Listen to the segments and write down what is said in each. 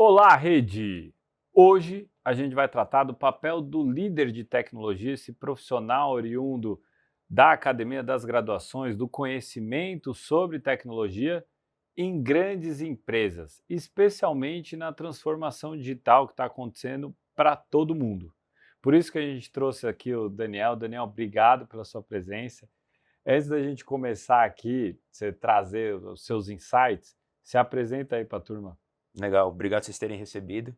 Olá, rede! Hoje a gente vai tratar do papel do líder de tecnologia, esse profissional oriundo da academia das graduações, do conhecimento sobre tecnologia em grandes empresas, especialmente na transformação digital que está acontecendo para todo mundo. Por isso que a gente trouxe aqui o Daniel. Daniel, obrigado pela sua presença. Antes da gente começar aqui, você trazer os seus insights, se apresenta aí para a turma. Legal, obrigado por vocês terem recebido.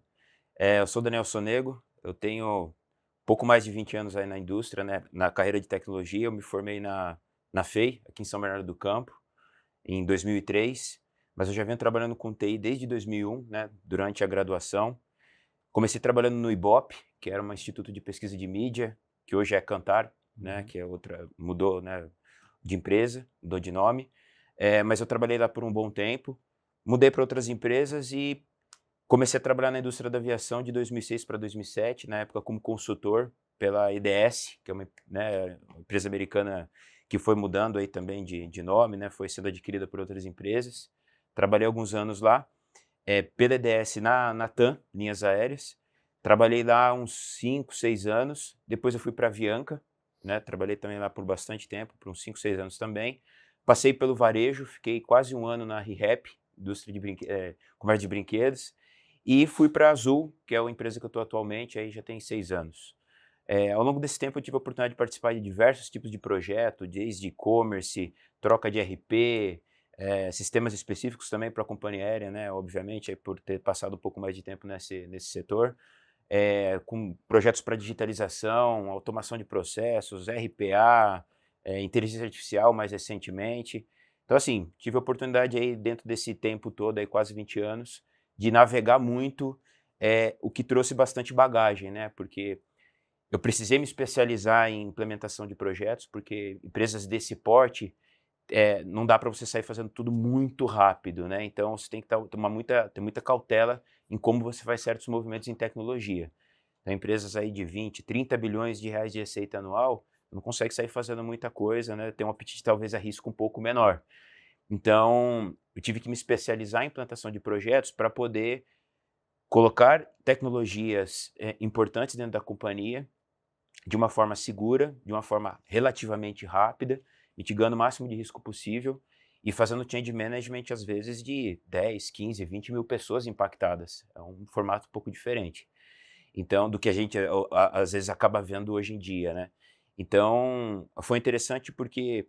Eu sou Daniel Sonego, eu tenho pouco mais de 20 anos aí na indústria, né, na carreira de tecnologia. Eu me formei na FEI, aqui em São Bernardo do Campo, em 2003, mas eu já venho trabalhando com TI desde 2001, né, durante a graduação. Comecei trabalhando no Ibope, que era um instituto de pesquisa de mídia, que hoje é Kantar, né, Uhum. que é outra, mudou, né, de empresa, mudou de nome. Mas eu trabalhei lá por um bom tempo, mudei para outras empresas e comecei a trabalhar na indústria da aviação de 2006 para 2007, na época como consultor pela IDS, que é uma empresa americana que foi mudando aí também de nome, né, foi sendo adquirida por outras empresas. Trabalhei alguns anos lá, pela IDS na TAM, Linhas Aéreas. Trabalhei lá uns 5, 6 anos, depois eu fui para a Avianca, né, trabalhei também lá por bastante tempo, por uns 5, 6 anos também. Passei pelo varejo, fiquei quase um ano na ReHap, indústria de comércio de brinquedos, e fui para a Azul, que é a empresa que eu estou atualmente, aí já tem 6 anos. Ao longo desse tempo eu tive a oportunidade de participar de diversos tipos de projeto, desde e-commerce, troca de RP, sistemas específicos também para a companhia aérea, né, obviamente, aí por ter passado um pouco mais de tempo nesse setor, com projetos para digitalização, automação de processos, RPA, inteligência artificial mais recentemente. Então, assim, tive a oportunidade aí dentro desse tempo todo, aí quase 20 anos, de navegar muito, o que trouxe bastante bagagem, né, porque eu precisei me especializar em implementação de projetos, porque empresas desse porte, não dá para você sair fazendo tudo muito rápido, né, então você tem que ter muita cautela em como você faz certos movimentos em tecnologia. Então empresas aí de 20, 30 bilhões de reais de receita anual, não consegue sair fazendo muita coisa, né, tem um apetite talvez a risco um pouco menor. Então, eu tive que me especializar em implantação de projetos para poder colocar tecnologias, importantes dentro da companhia, de uma forma segura, de uma forma relativamente rápida, mitigando o máximo de risco possível e fazendo change management, às vezes, de 10, 15, 20 mil pessoas impactadas. É um formato um pouco diferente. Então, do que a gente, às vezes, acaba vendo hoje em dia, né. Então, foi interessante porque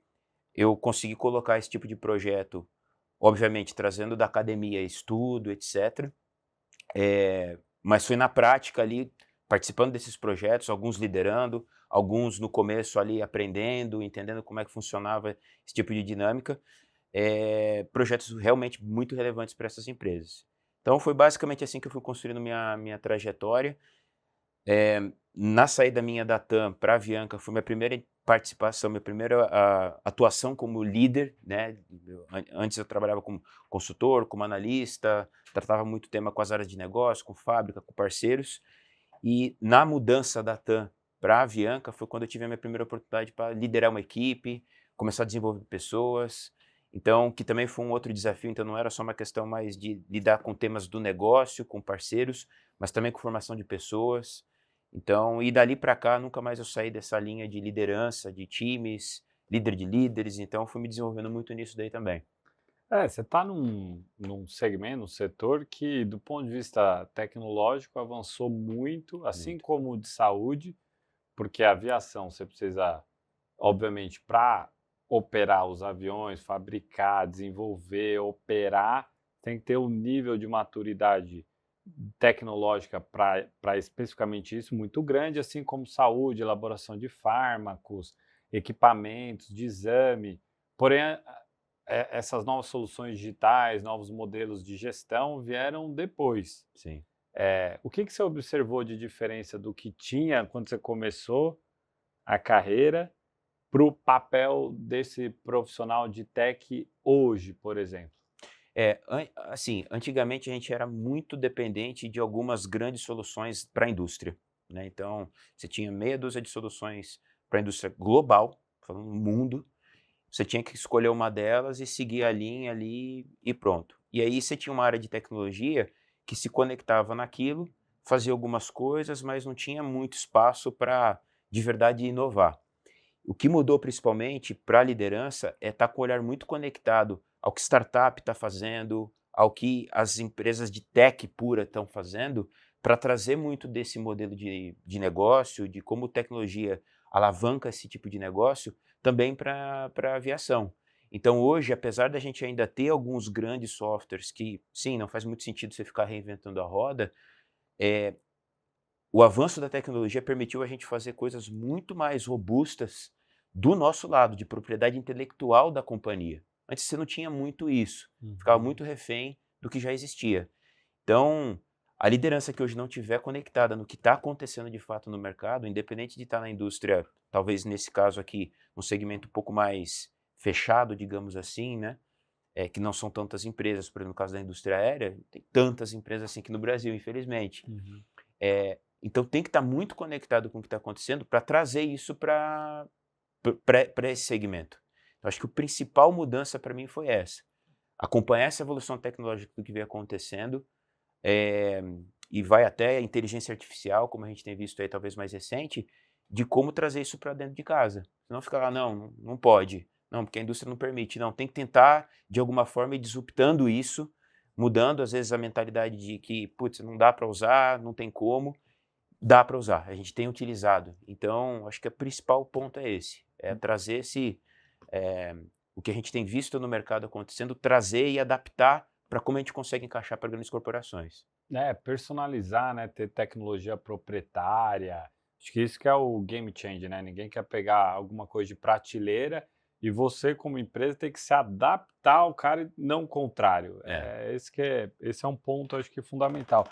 eu consegui colocar esse tipo de projeto, obviamente trazendo da academia estudo, etcétera, mas foi na prática ali, participando desses projetos, alguns liderando, alguns no começo ali aprendendo, entendendo como é que funcionava esse tipo de dinâmica, projetos realmente muito relevantes para essas empresas. Então foi basicamente assim que eu fui construindo minha trajetória. Na saída minha da TAM para a Avianca foi minha primeira participação, minha primeira atuação como líder, né, antes eu trabalhava como consultor, como analista, tratava muito tema com as áreas de negócio, com fábrica, com parceiros, e na mudança da TAM para a Avianca foi quando eu tive a minha primeira oportunidade para liderar uma equipe, começar a desenvolver pessoas, então que também foi um outro desafio, então não era só uma questão mais de lidar com temas do negócio, com parceiros, mas também com formação de pessoas. Então, e dali para cá, nunca mais eu saí dessa linha de liderança, de times, líder de líderes, então fui me desenvolvendo muito nisso daí também. Você está num segmento, num setor que, do ponto de vista tecnológico, avançou muito, assim Muito. como o de saúde, porque a aviação você precisa, obviamente, para operar os aviões, fabricar, desenvolver, operar, tem que ter um nível de maturidade tecnológica para especificamente isso muito grande, assim como saúde, elaboração de fármacos, equipamentos de exame. Porém, essas novas soluções digitais, novos modelos de gestão vieram depois. Sim. O que você observou de diferença do que tinha quando você começou a carreira para o papel desse profissional de tech hoje, por exemplo? Assim, antigamente a gente era muito dependente de algumas grandes soluções para a indústria, né, então você tinha meia dúzia de soluções para a indústria global, falando no mundo, você tinha que escolher uma delas e seguir a linha ali e pronto. E aí você tinha uma área de tecnologia que se conectava naquilo, fazia algumas coisas, mas não tinha muito espaço para, de verdade, inovar. O que mudou principalmente para a liderança é estar com o olhar muito conectado ao que startup está fazendo, ao que as empresas de tech pura estão fazendo, para trazer muito desse modelo de negócio, de como tecnologia alavanca esse tipo de negócio, também para a aviação. Então hoje, apesar da gente ainda ter alguns grandes softwares que, sim, não faz muito sentido você ficar reinventando a roda, o avanço da tecnologia permitiu a gente fazer coisas muito mais robustas do nosso lado, de propriedade intelectual da companhia. Antes você não tinha muito isso, ficava muito refém do que já existia. Então, a liderança que hoje não estiver conectada no que está acontecendo de fato no mercado, independente de estar na indústria, talvez nesse caso aqui, um segmento um pouco mais fechado, digamos assim, né? Que não são tantas empresas, por exemplo, no caso da indústria aérea, tem tantas empresas assim aqui no Brasil, infelizmente. Uhum. Então tem que estar muito conectado com o que está acontecendo para trazer isso para esse segmento. Então, acho que a principal mudança para mim foi essa. Acompanhar essa evolução tecnológica do que vem acontecendo, e vai até a inteligência artificial, como a gente tem visto aí talvez mais recente, de como trazer isso para dentro de casa. Não ficar lá, não pode, não, porque a indústria não permite, não, tem que tentar de alguma forma ir disruptando isso, mudando às vezes a mentalidade de que, putz, não dá para usar, não tem como, dá para usar, a gente tem utilizado. Então, acho que o principal ponto é esse, é trazer o que a gente tem visto no mercado acontecendo, trazer e adaptar para como a gente consegue encaixar para grandes corporações. Personalizar, né, ter tecnologia proprietária, acho que isso que é o game changer, né, ninguém quer pegar alguma coisa de prateleira e você como empresa tem que se adaptar ao cara e não o contrário, esse é um ponto acho que fundamental.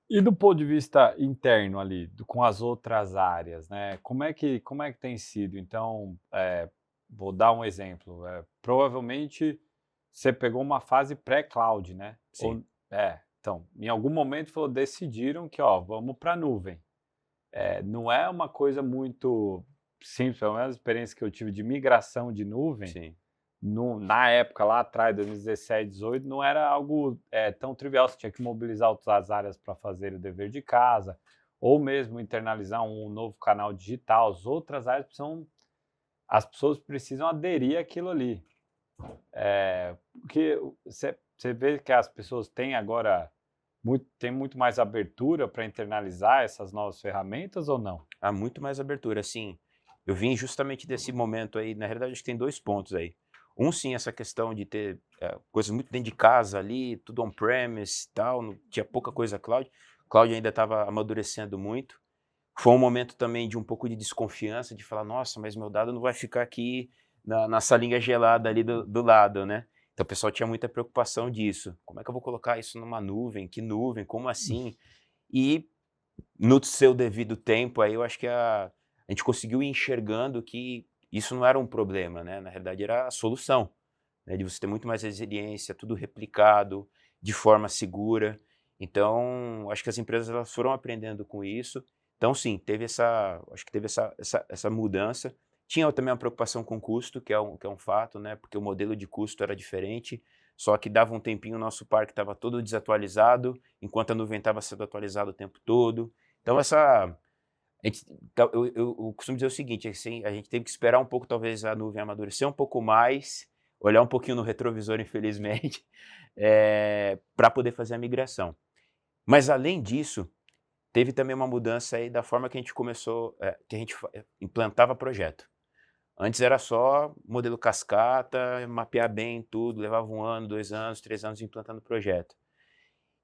E do ponto de vista interno ali, com as outras áreas, né, como é que tem sido? Então, vou dar um exemplo, provavelmente você pegou uma fase pré-cloud, né? Sim. Então, em algum momento decidiram que, ó, vamos para a nuvem. Não é uma coisa muito simples, pelo menos a experiência que eu tive de migração de nuvem, Sim. na época, lá atrás, 2017, 2018, não era algo tão trivial. Você tinha que mobilizar outras áreas para fazer o dever de casa, ou mesmo internalizar um novo canal digital. As outras áreas as pessoas precisam aderir àquilo ali. Porque você vê que as pessoas têm agora tem muito mais abertura para internalizar essas novas ferramentas ou não? Há muito mais abertura, sim. Eu vim justamente desse momento aí, na realidade acho que tem 2 pontos aí. Um sim, essa questão de ter, coisas muito dentro de casa ali, tudo on-premise e tal, tinha pouca coisa cloud. Cloud ainda estava amadurecendo muito. Foi um momento também de um pouco de desconfiança, de falar: "Nossa, mas meu dado não vai ficar aqui na salinha gelada ali do lado, né". Então o pessoal tinha muita preocupação disso. "Como é que eu vou colocar isso numa nuvem? Que nuvem? Como assim?". E no seu devido tempo, aí eu acho que a gente conseguiu ir enxergando que isso não era um problema, né, na realidade era a solução, né, de você ter muito mais resiliência, tudo replicado, de forma segura. Então, acho que as empresas elas foram aprendendo com isso. Então sim, acho que teve essa mudança. Tinha também uma preocupação com custo, que é um fato, né, porque o modelo de custo era diferente, só que dava um tempinho, o nosso parque estava todo desatualizado, enquanto a nuvem estava sendo atualizada o tempo todo. Então a gente eu costumo dizer o seguinte, assim, a gente teve que esperar um pouco, talvez, a nuvem amadurecer um pouco mais, olhar um pouquinho no retrovisor, infelizmente, pra poder fazer a migração. Mas além disso, teve também uma mudança aí da forma que a gente começou, que a gente implantava projeto. Antes era só modelo cascata, mapear bem tudo, levava 1 ano, 2 anos, 3 anos implantando projeto.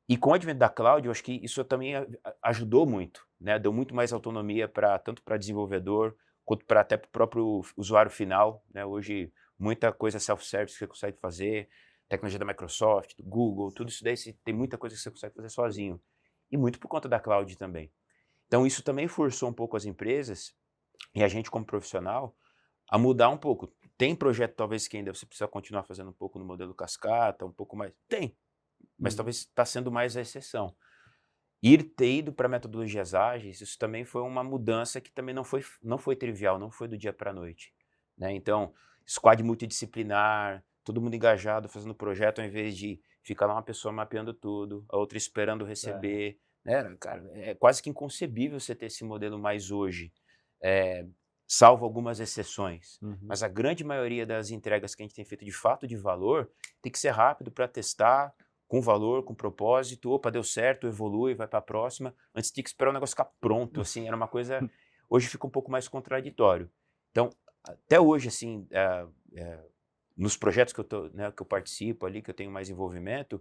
E com o advento da cloud, eu acho que isso também ajudou muito, né, deu muito mais autonomia tanto para desenvolvedor, quanto até para o próprio usuário final, né, hoje muita coisa self-service que você consegue fazer, tecnologia da Microsoft, do Google, tudo isso daí tem muita coisa que você consegue fazer sozinho, e muito por conta da cloud também. Então isso também forçou um pouco as empresas, e a gente como profissional, a mudar um pouco. Tem projeto talvez que ainda você precisa continuar fazendo um pouco no modelo cascata, um pouco mais, tem, mas Uhum. talvez está sendo mais a exceção. Ter ido para metodologias ágeis, isso também foi uma mudança que também não foi trivial, não foi do dia para a noite, né. Então, squad multidisciplinar, todo mundo engajado fazendo projeto, ao invés de fica lá uma pessoa mapeando tudo, a outra esperando É. receber, né? Cara, é quase que inconcebível você ter esse modelo mais hoje, eh, salvo algumas exceções. Uhum. Mas a grande maioria das entregas que a gente tem feito de fato de valor, tem que ser rápido para testar, com valor, com propósito. Opa, deu certo, evolui, vai para a próxima. Antes tinha que esperar o negócio ficar pronto, assim, era uma coisa. Hoje fica um pouco mais contraditório. Então, até hoje, assim, nos projetos que eu tô, né, que eu participo ali, que eu tenho mais envolvimento,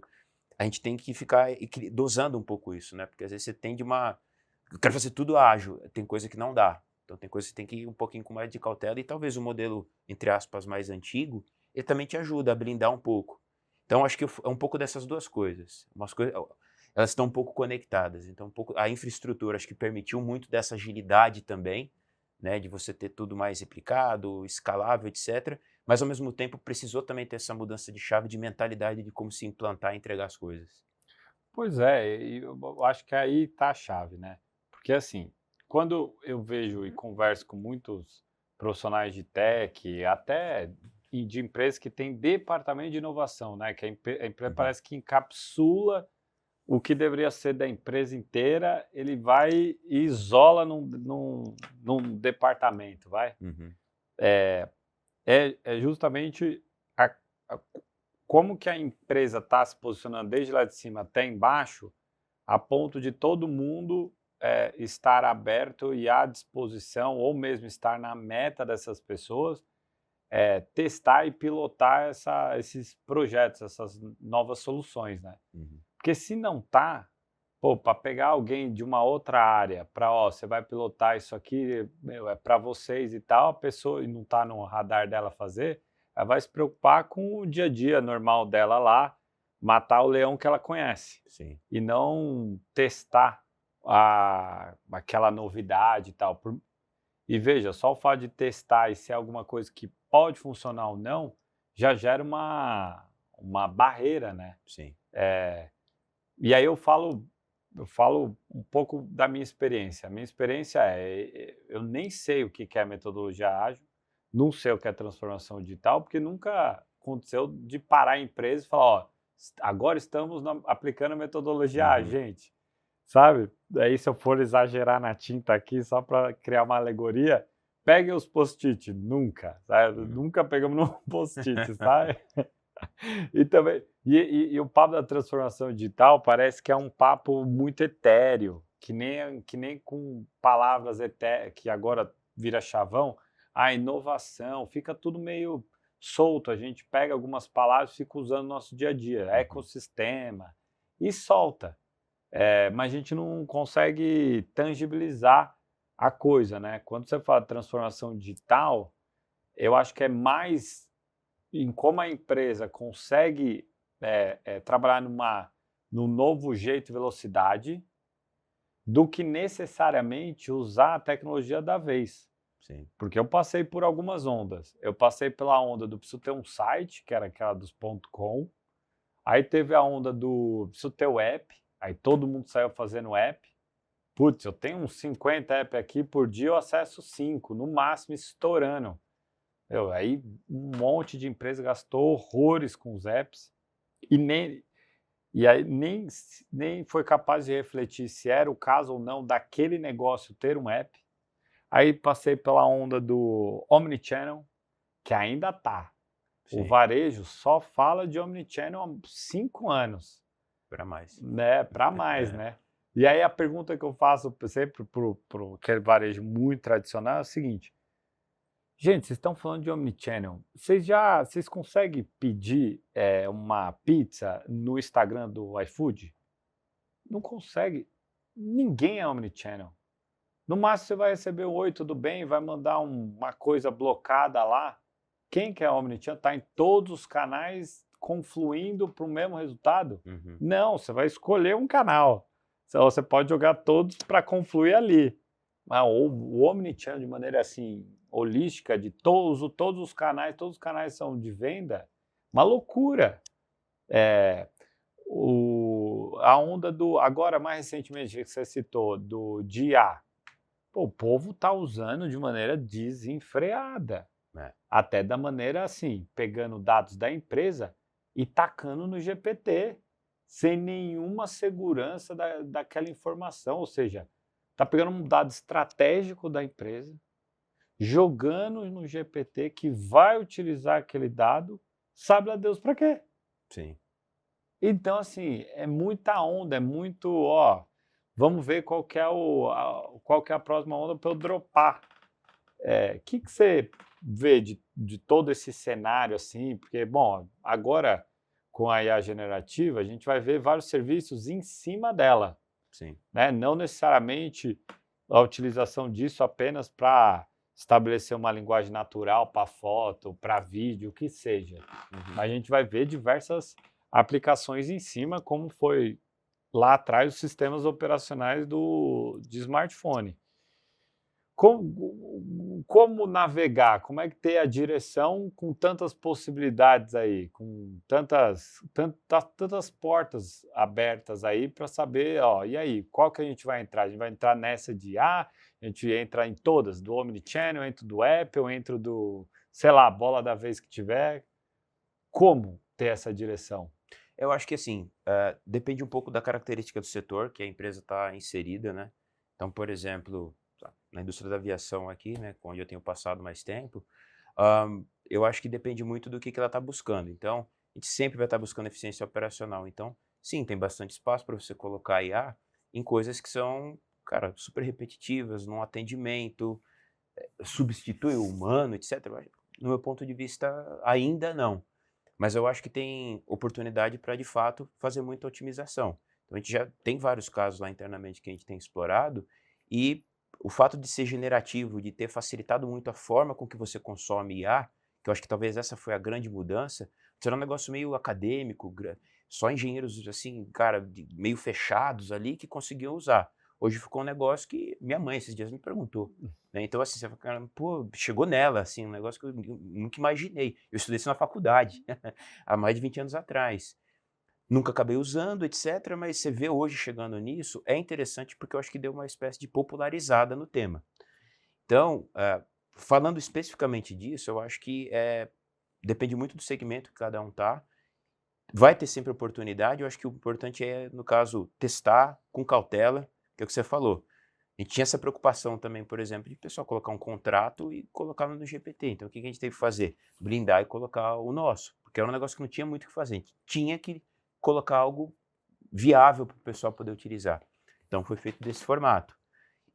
a gente tem que ficar dosando um pouco isso, né? Porque às vezes você tende eu quero fazer tudo ágil, tem coisa que não dá. Então tem coisa que você tem que ir um pouquinho com mais de cautela e talvez o modelo, entre aspas, mais antigo, ele também te ajuda a blindar um pouco. Então acho que é um pouco dessas duas coisas. Elas estão um pouco conectadas. Então a infraestrutura acho que permitiu muito dessa agilidade também, né, de você ter tudo mais replicado, escalável, etc. Mas ao mesmo tempo precisou também ter essa mudança de chave de mentalidade de como se implantar e entregar as coisas. Pois é, e eu acho que aí tá a chave, né. Porque, assim, quando eu vejo e converso com muitos profissionais de tech, até de empresas que têm departamento de inovação, né, que a empresa Uhum, parece que encapsula o que deveria ser da empresa inteira, ele vai e isola num departamento, vai. uhum, É justamente a a como que a empresa está se posicionando desde lá de cima até embaixo, a ponto de todo mundo, estar aberto e à disposição, ou mesmo estar na meta dessas pessoas, testar e pilotar esses projetos, essas novas soluções, né. uhum, Porque se não tá, pô, para pegar alguém de uma outra área para, ó, você vai pilotar isso aqui, meu, é para vocês e tal, a pessoa e não tá no radar dela fazer, ela vai se preocupar com o dia a dia normal dela lá, matar o leão que ela conhece, sim. e não testar aquela novidade e tal. E veja, só o fato de testar e ser alguma coisa que pode funcionar ou não, já gera uma barreira, né. Sim. E aí eu falo um pouco da minha experiência. A minha experiência eu nem sei o que é metodologia ágil, não sei o que é transformação digital, porque nunca aconteceu de parar a empresa e falar: "Ó, agora estamos aplicando a metodologia ágil, Uhum, gente", sabe? Daí se eu for exagerar na tinta aqui só para criar uma alegoria, peguem os post-it, nunca, sabe? uhum. Nunca pegamos num post-it, sabe? E também e o papo da transformação digital parece que é um papo muito etéreo, que nem com palavras que agora vira chavão, a inovação, fica tudo meio solto, a gente pega algumas palavras e fica usando no nosso dia a dia, Uhum. ecossistema, e solta. Mas a gente não consegue tangibilizar a coisa, né. Quando você fala de transformação digital, eu acho que é mais em como a empresa consegue, trabalhar num novo jeito e velocidade, do que necessariamente usar a tecnologia da vez. Sim. Porque eu passei por algumas ondas. Eu passei pela onda do preciso ter um site, que era aquela dos .com, aí teve a onda do preciso ter o app, aí todo mundo saiu fazendo app. Putz, eu tenho uns 50 app aqui, por dia eu acesso 5, no máximo estourando. Aí um monte de empresa gastou horrores com os apps e aí nem foi capaz de refletir se era o caso ou não daquele negócio ter um app. Aí passei pela onda do omnichannel, que ainda tá. O Sim. varejo só fala de omnichannel há 5 anos, Para mais. né, para mais, né. E aí a pergunta que eu faço sempre para aquele varejo muito tradicional é o seguinte: gente, vocês estão falando de omnichannel. Vocês conseguem pedir, uma pizza no Instagram do iFood? Não consegue. Ninguém é omnichannel. No máximo você vai receber um "oi, tudo bem", vai mandar uma coisa blocada lá. Quem que é omnichannel? Está em todos os canais confluindo para o mesmo resultado? Uhum. Não, você vai escolher um canal. Você pode jogar todos para confluir ali. Mas o omnichannel de maneira, assim, holística, de todos os canais são de venda, uma loucura. A onda do agora mais recentemente que você citou, do de IA, pô, o povo está usando de maneira desenfreada, É. até da maneira, assim, pegando dados da empresa, e tacando no GPT, sem nenhuma segurança daquela informação. Ou seja, está pegando um dado estratégico da empresa, jogando no GPT que vai utilizar aquele dado, sabe lá Deus para quê. Sim. Então, assim, é muita onda, é muito, ó, vamos ver qual que é qual que é a próxima onda para eu dropar. Que você vê de todo esse cenário, assim? Porque, bom, agora com a IA generativa, a gente vai ver vários serviços em cima dela, Sim. né? Não necessariamente a utilização disso apenas para estabelecer uma linguagem natural para foto, para vídeo, o que seja. Uhum. Mas a gente vai ver diversas aplicações em cima, como foi lá atrás os sistemas operacionais de smartphone. Como navegar? Como é que ter a direção com tantas possibilidades aí, com tantas portas abertas aí para saber, ó, e aí, qual que a gente vai entrar? A gente vai entrar nessa de A, a gente entra em todas, do Omnichannel, entro do Apple, entro do, sei lá, bola da vez que tiver. Como ter essa direção? Eu acho que assim, depende um pouco da característica do setor que a empresa está inserida, né? Então, por exemplo, na indústria da aviação aqui, né, onde eu tenho passado mais tempo, eu acho que depende muito do que ela está buscando. Então, a gente sempre vai estar buscando eficiência operacional. Então, sim, tem bastante espaço para você colocar IA em coisas que são, cara, super repetitivas, no atendimento, substitui o humano, etc. No meu ponto de vista, ainda não. Mas eu acho que tem oportunidade para, de fato, fazer muita otimização. Então, a gente já tem vários casos lá internamente que a gente tem explorado e o fato de ser generativo, de ter facilitado muito a forma com que você consome IA, que eu acho que talvez essa foi a grande mudança, será um negócio meio acadêmico, só engenheiros, assim, cara, meio fechados ali que conseguiam usar. Hoje ficou um negócio que minha mãe esses dias me perguntou, né? Então, assim, você fala, pô, chegou nela, assim, um negócio que eu nunca imaginei. Eu estudei isso na faculdade, há mais de 20 anos atrás. Nunca acabei usando, etc, mas você vê hoje chegando nisso, é interessante porque eu acho que deu uma espécie de popularizada no tema. Então, falando especificamente disso, eu acho que depende muito do segmento que cada um tá. Vai ter sempre oportunidade, eu acho que o importante é, no caso, testar com cautela, que é o que você falou. A gente tinha essa preocupação também, por exemplo, de o pessoal colocar um contrato e colocar no GPT. Então, o que a gente teve que fazer? Blindar e colocar o nosso, porque era um negócio que não tinha muito o que fazer. A gente tinha que colocar algo viável para o pessoal poder utilizar. Então, foi feito desse formato.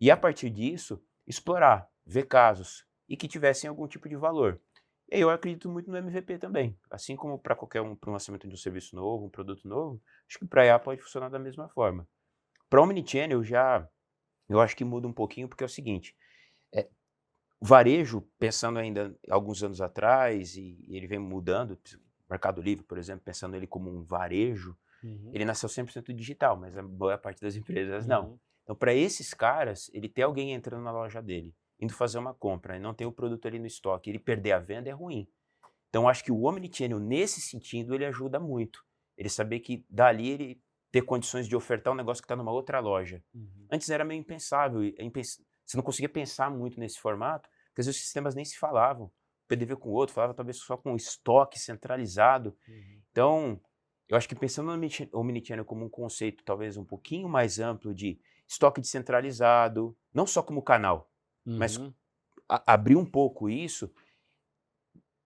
E a partir disso, explorar, ver casos e que tivessem algum tipo de valor. E aí eu acredito muito no MVP também. Assim como para qualquer um, para o lançamento de um serviço novo, um produto novo, acho que para a IA pode funcionar da mesma forma. Para o Omnichannel eu acho que muda um pouquinho, porque é o seguinte, varejo, pensando ainda alguns anos atrás, e ele vem mudando, Mercado Livre, por exemplo, pensando ele como um varejo, Uhum, ele nasceu 100% digital, mas a boa parte das empresas não. uhum. Então, para esses caras, ele ter alguém entrando na loja dele, indo fazer uma compra e não ter o produto ali no estoque, ele perder a venda é ruim. Então, acho que o Omnichannel, nesse sentido, ele ajuda muito. Ele saber que dali ele ter condições de ofertar um negócio que está numa outra loja. Uhum. Antes era meio impensável, você não conseguia pensar muito nesse formato, porque às vezes os sistemas nem se falavam. O PDV com o outro, falava talvez só com estoque centralizado. Uhum. Então, eu acho que pensando no Omnichannel como um conceito talvez um pouquinho mais amplo de estoque descentralizado, não só como canal, mas Uhum. abrir um pouco isso,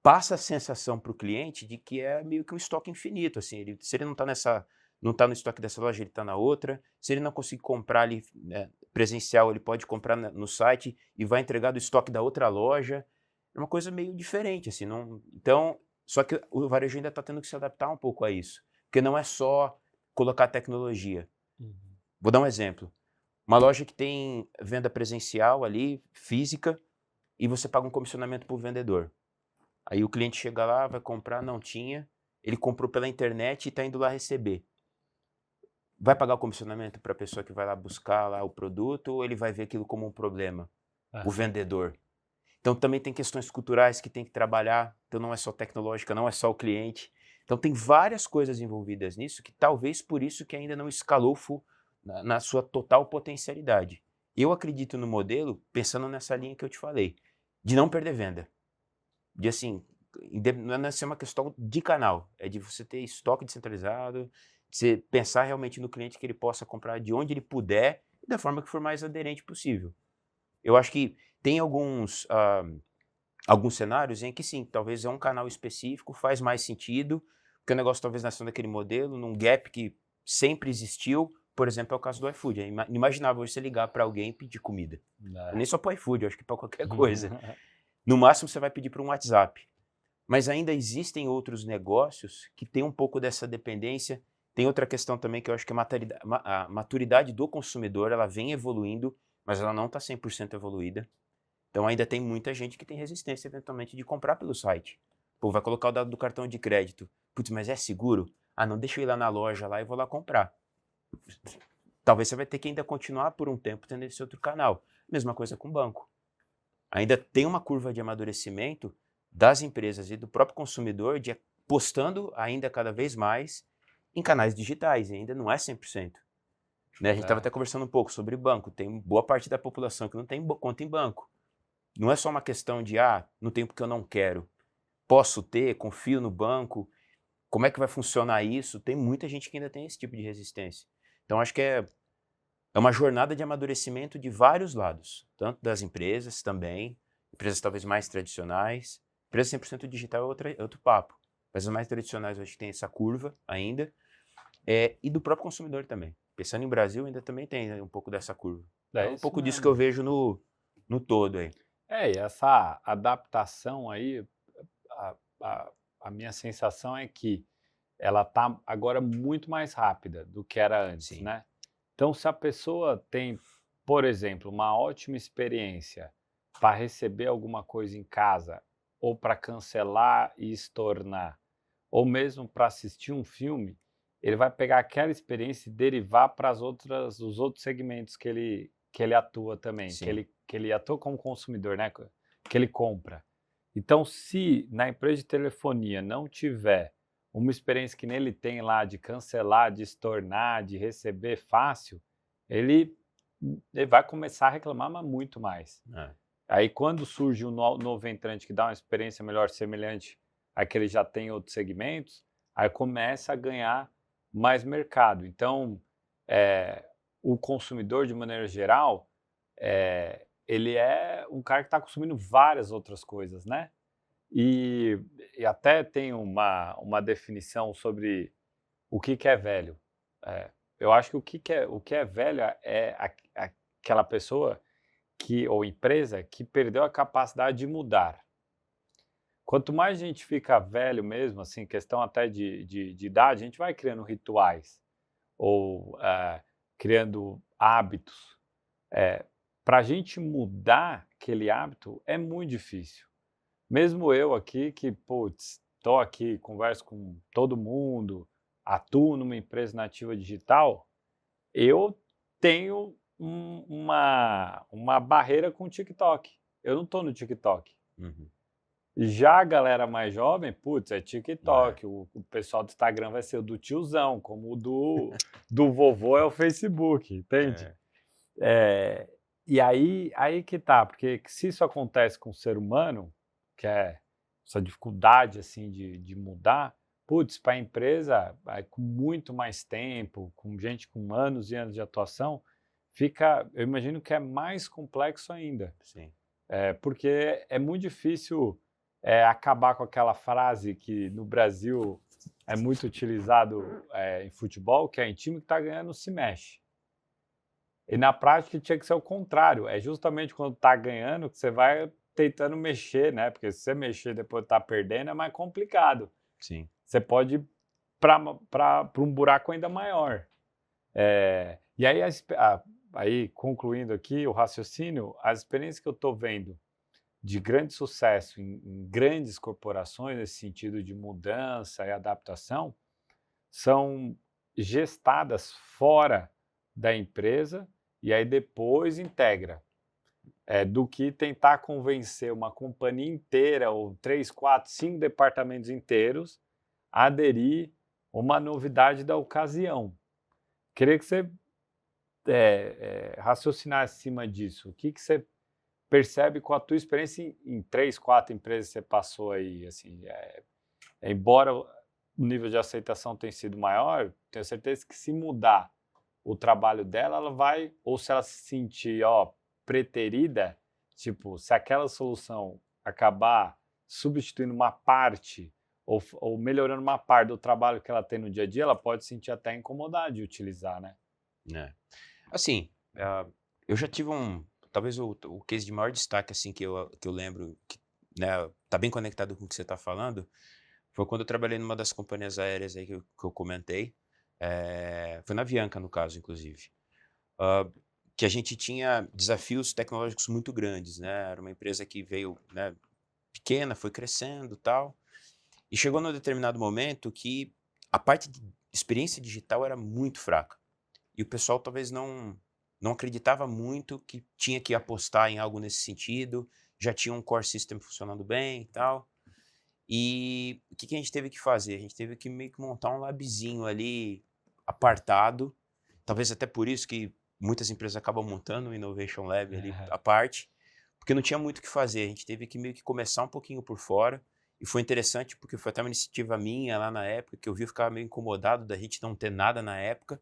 passa a sensação para o cliente de que é meio que um estoque infinito, assim, se ele não está no estoque dessa loja, ele está na outra, se ele não conseguir comprar ali, né, presencial, ele pode comprar no site e vai entregar do estoque da outra loja, é uma coisa meio diferente, assim, não, então, só que o varejo ainda está tendo que se adaptar um pouco a isso, porque não é só colocar tecnologia. Uhum. Vou dar um exemplo, uma loja que tem venda presencial ali, física, e você paga um comissionamento para o vendedor. Aí o cliente chega lá, vai comprar, não tinha, ele comprou pela internet e está indo lá receber. Vai pagar o comissionamento para a pessoa que vai lá buscar lá o produto ou ele vai ver aquilo como um problema? O Aham. vendedor. Então também tem questões culturais que tem que trabalhar, então não é só tecnológica, não é só o cliente. Então tem várias coisas envolvidas nisso que talvez por isso que ainda não escalou na sua total potencialidade. Eu acredito no modelo, pensando nessa linha que eu te falei, de não perder venda. De assim, não é necessariamente uma questão de canal, é de você ter estoque descentralizado, de você pensar realmente no cliente que ele possa comprar de onde ele puder e da forma que for mais aderente possível. Eu acho que tem alguns cenários em que sim, talvez é um canal específico, faz mais sentido, porque o negócio talvez nasceu daquele modelo, num gap que sempre existiu, por exemplo, é o caso do iFood. É inimaginável você ligar para alguém e pedir comida. né? Nem só para o iFood, eu acho que para qualquer coisa. No máximo você vai pedir para um WhatsApp. Mas ainda existem outros negócios que têm um pouco dessa dependência. Tem outra questão também que eu acho que a maturidade do consumidor, ela vem evoluindo, mas ela não está 100% evoluída. Então ainda tem muita gente que tem resistência eventualmente de comprar pelo site. Pô, vai colocar o dado do cartão de crédito. Putz, mas é seguro? Ah, não, deixa eu ir lá na loja lá e vou lá comprar. Talvez você vai ter que ainda continuar por um tempo tendo esse outro canal. Mesma coisa com o banco. Ainda tem uma curva de amadurecimento das empresas e do próprio consumidor de apostando ainda cada vez mais em canais digitais, e ainda não é 100%. Né? A gente estava até conversando um pouco sobre banco, tem boa parte da população que não tem conta em banco. Não é só uma questão de, não tenho porque eu não quero. Posso ter, confio no banco, como é que vai funcionar isso? Tem muita gente que ainda tem esse tipo de resistência. Então acho que é uma jornada de amadurecimento de vários lados, tanto das empresas também, empresas talvez mais tradicionais, empresa 100% digital é outro papo, mas as mais tradicionais eu acho que tem essa curva ainda, e do próprio consumidor também. Pensando em Brasil, ainda também tem, né, um pouco dessa curva. É É um isso pouco disso que eu mesmo. vejo no todo aí. E essa adaptação aí, a, a, a minha sensação é que ela está agora muito mais rápida do que era antes, Sim, né? Então, se a pessoa tem, por exemplo, uma ótima experiência para receber alguma coisa em casa, ou para cancelar e estornar, ou mesmo para assistir um filme, ele vai pegar aquela experiência e derivar para os outros segmentos que ele atua também, sim. que ele atua como consumidor, né? Que ele compra. Então, se na empresa de telefonia não tiver uma experiência que nele tem lá de cancelar, de estornar, de receber fácil, ele, ele vai começar a reclamar, mas muito mais. É, Aí quando surge um novo entrante que dá uma experiência melhor, semelhante a que ele já tem em outros segmentos, aí começa a ganhar mais mercado. Então, o consumidor, de maneira geral, ele é um cara que está consumindo várias outras coisas, né? E, e até tem uma definição sobre o que é velho. Eu acho que o que é velho é aquela pessoa ou empresa que perdeu a capacidade de mudar. Quanto mais a gente fica velho mesmo, assim, questão até de idade, a gente vai criando rituais ou criando hábitos. Para a gente mudar aquele hábito é muito difícil. Mesmo eu aqui que, putz, estou aqui, converso com todo mundo, atuo numa empresa nativa digital, eu tenho uma barreira com o TikTok. Eu não estou no TikTok. uhum, Já a galera mais jovem, putz, é é, TikTok. O pessoal do Instagram vai ser o do tiozão, como o do vovô é o Facebook, entende? é, É, e aí que tá, porque se isso acontece com o ser humano, que é essa dificuldade assim de mudar, putz, para a empresa, aí, com muito mais tempo, com gente com anos e anos de atuação, fica, eu imagino que é mais complexo ainda, sim, porque é muito difícil acabar com aquela frase que no Brasil é muito utilizado em futebol, que é em time que está ganhando se mexe. E na prática tinha que ser o contrário, é justamente quando tá ganhando que você vai tentando mexer, né, porque se você mexer depois de tá perdendo é mais complicado. sim. Você pode ir para um buraco ainda maior. E aí aí concluindo aqui o raciocínio, as experiências que eu estou vendo de grande sucesso em grandes corporações, nesse sentido de mudança e adaptação, são gestadas fora da empresa e aí depois integra. Do que tentar convencer uma companhia inteira, ou 3, 4, 5 departamentos inteiros, a aderir uma novidade da ocasião. Queria que você raciocinasse acima disso. O que você percebe com a tua experiência em 3, 4 empresas que você passou aí, assim, embora o nível de aceitação tenha sido maior, tenho certeza que se mudar o trabalho dela, ela vai, ou se ela se sentir, preterida, tipo, se aquela solução acabar substituindo uma parte ou melhorando uma parte do trabalho que ela tem no dia a dia, ela pode se sentir até incomodada de utilizar, né? Né. Assim, eu já tive talvez o case de maior destaque, assim, que eu lembro que, né, tá bem conectado com o que você está falando, foi quando eu trabalhei numa das companhias aéreas aí que eu comentei, foi na Avianca, no caso, inclusive. Que a gente tinha desafios tecnológicos muito grandes, né, era uma empresa que veio, né, pequena, foi crescendo, tal, e chegou num determinado momento que a parte de experiência digital era muito fraca. E o pessoal talvez não acreditava muito que tinha que apostar em algo nesse sentido, já tinha um core system funcionando bem e tal. E o que a gente teve que fazer? A gente teve que meio que montar um labzinho ali apartado, talvez até por isso que muitas empresas acabam montando um Innovation Lab ali à parte, porque não tinha muito o que fazer, a gente teve que meio que começar um pouquinho por fora, e foi interessante porque foi até uma iniciativa minha lá na época, que eu vi, eu ficava meio incomodado da gente não ter nada na época.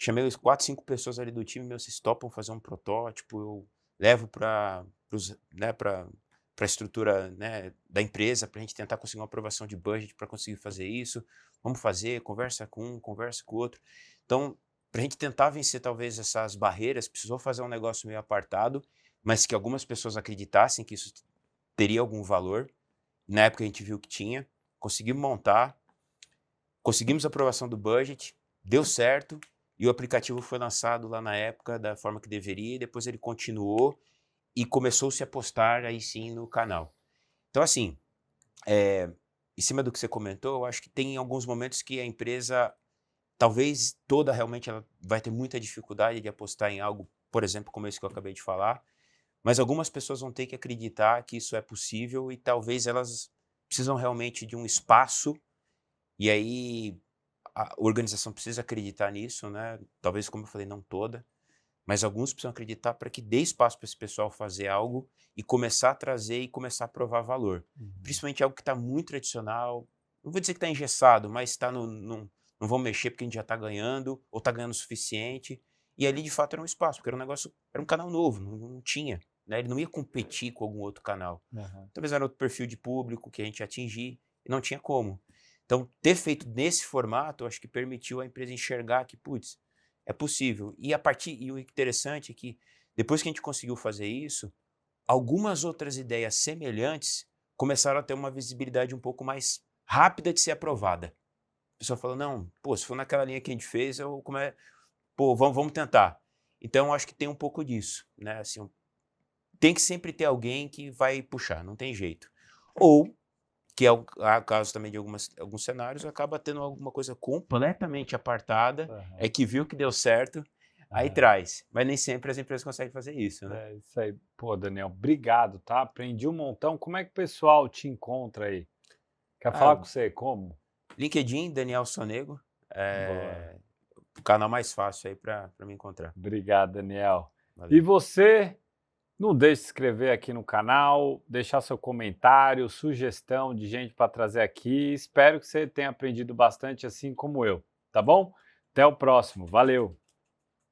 Chamei os 4, 5 pessoas ali do time, vocês topam fazer um protótipo, eu levo para a estrutura, né, da empresa, para a gente tentar conseguir uma aprovação de budget para conseguir fazer isso. Vamos fazer, conversa com um, conversa com o outro. Então, para a gente tentar vencer talvez essas barreiras, precisou fazer um negócio meio apartado, mas que algumas pessoas acreditassem que isso teria algum valor. Na época a gente viu que tinha, conseguimos montar, conseguimos a aprovação do budget, deu certo, e o aplicativo foi lançado lá na época da forma que deveria, e depois ele continuou e começou-se a postar aí sim no canal. Então, assim, em cima do que você comentou, eu acho que tem alguns momentos que a empresa, talvez toda realmente, ela vai ter muita dificuldade de apostar em algo, por exemplo, como esse que eu acabei de falar, mas algumas pessoas vão ter que acreditar que isso é possível e talvez elas precisam realmente de um espaço, e aí a organização precisa acreditar nisso, né? Talvez, como eu falei, não toda, mas alguns precisam acreditar para que dê espaço para esse pessoal fazer algo e começar a trazer e começar a provar valor. Principalmente algo que está muito tradicional, não vou dizer que está engessado, mas está não vão mexer porque a gente já está ganhando, ou está ganhando o suficiente. E ali, de fato, era um espaço, porque era um negócio, era um canal novo, não tinha, né? Ele não ia competir com algum outro canal. Talvez era outro perfil de público que a gente ia atingir, e não tinha como. Então, ter feito nesse formato, eu acho que permitiu a empresa enxergar que, putz, é possível. E o interessante é que, depois que a gente conseguiu fazer isso, algumas outras ideias semelhantes começaram a ter uma visibilidade um pouco mais rápida de ser aprovada. A pessoa falou, não, pô, se for naquela linha que a gente fez, pô, vamos tentar. Então, eu acho que tem um pouco disso, né? Assim, tem que sempre ter alguém que vai puxar, não tem jeito. Ou, que é o caso também de alguns cenários, acaba tendo alguma coisa completamente apartada, é que viu que deu certo, aí traz. Mas nem sempre as empresas conseguem fazer isso, né? É isso aí. Pô, Daniel, obrigado, tá? Aprendi um montão. Como é que o pessoal te encontra aí? Quer falar com você? Como? LinkedIn, Daniel Sonego, Boa. o canal mais fácil aí para me encontrar. Obrigado, Daniel. Valeu. E você, não deixe de se inscrever aqui no canal, deixar seu comentário, sugestão de gente para trazer aqui. Espero que você tenha aprendido bastante, assim como eu, tá bom? Até o próximo. Valeu!